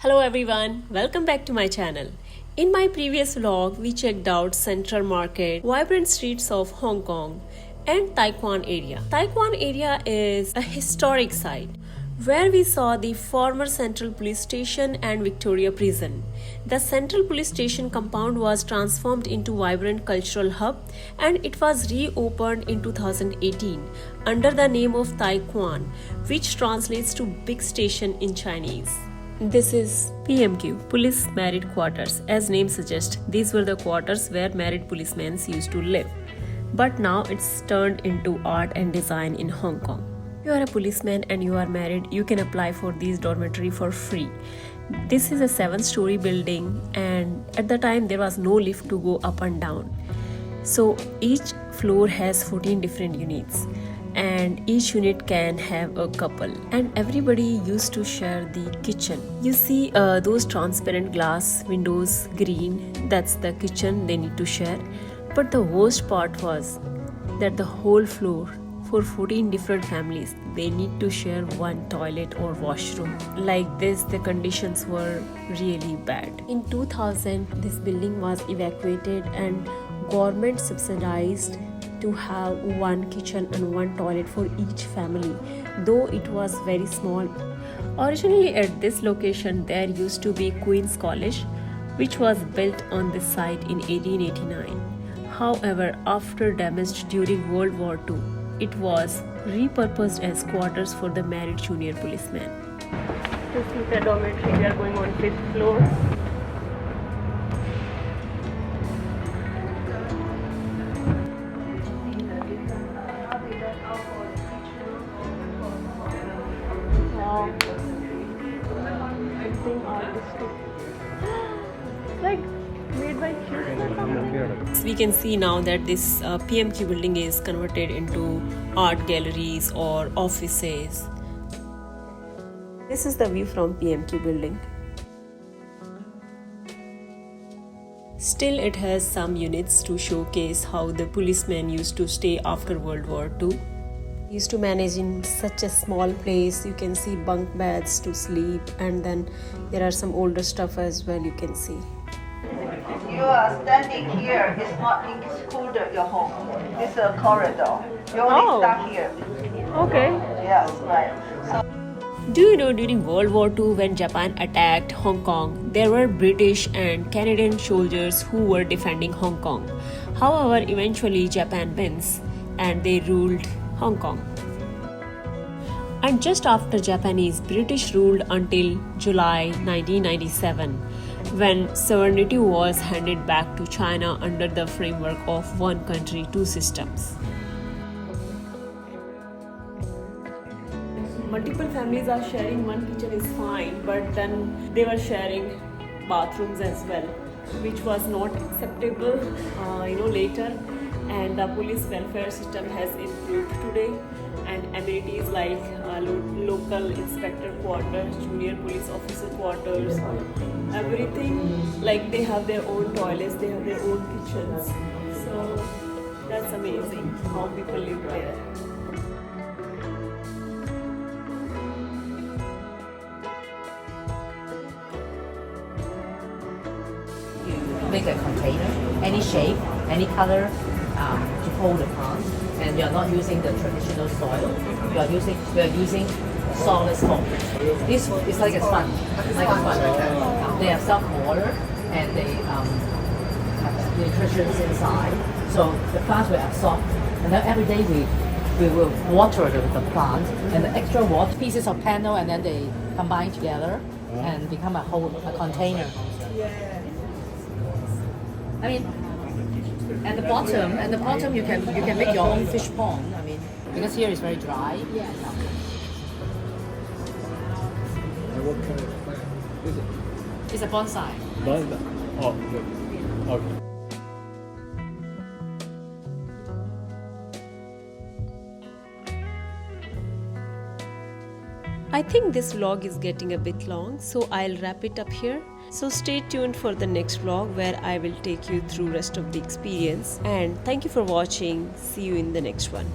Hello everyone, welcome back to my channel. In my previous vlog, we checked out Central Market, vibrant streets of Hong Kong and Tai Kwun area. Tai Kwun area is a historic site where we saw the former Central Police Station and Victoria Prison. The Central Police Station compound was transformed into vibrant cultural hub and it was reopened in 2018 under the name of Tai Kwun, which translates to big station in Chinese. This is PMQ, Police Married Quarters. As name suggests, these were the quarters where married policemen used to live. But now it's turned into art and design in Hong Kong. If you are a policeman and you are married, you can apply for these dormitory for free. This is a 7-story building and at the time there was no lift to go up and down. So each floor has 14 different units. And each unit can have a couple and everybody used to share the kitchen. You see those transparent glass windows green, that's the kitchen they need to share. But the worst part was that the whole floor for 14 different families, they need to share one toilet or washroom. Like this, the conditions were really bad. In 2000, this building was evacuated and government subsidized to have one kitchen and one toilet for each family, though it was very small. Originally at this location there used to be Queen's College, which was built on this site in 1889. However, after damage during World War II, it was repurposed as quarters for the married junior policemen. This is the dormitory. We are going on 5th floor. Like made by kids. We can see now that this PMQ building is converted into art galleries or offices. This is the view from PMQ building. Still, it has some units to showcase how the policemen used to stay after World War II. Used to manage in such a small place. You can see bunk beds to sleep, and then there are some older stuff as well. You can see. You are standing here. It's not included your home. It's a corridor. You only stuck here. Okay. Yes, right. So, do you know during World War II when Japan attacked Hong Kong, there were British and Canadian soldiers who were defending Hong Kong. However, eventually Japan wins and they ruled Hong Kong. And just after Japanese, British ruled until July 1997 when sovereignty was handed back to China under the framework of one country, two systems. Multiple families are sharing one kitchen is fine, but then they were sharing bathrooms as well, which was not acceptable later. And the police welfare system has improved today, and amenities like local inspector quarters, junior police officer quarters, everything, like they have their own toilets, they have their own kitchens. So that's amazing how people live there. Make a container, any shape, any color, to hold the plant, and you're not using the traditional soil. We are using solid foam. This is like a sponge, They have some water and they have nutrition inside, so the plant will absorb. And then every day we will water the plant, and the extra water pieces of panel, and then they combine together and become a container. I mean, at the bottom you can make your own fish pond. I mean, because here is very dry. Yeah. What kind of plant is it? It's a bonsai. Bonsai. Oh, good. Okay. I think this vlog is getting a bit long, so I'll wrap it up here. So stay tuned for the next vlog where I will take you through rest of the experience. And thank you for watching. See you in the next one.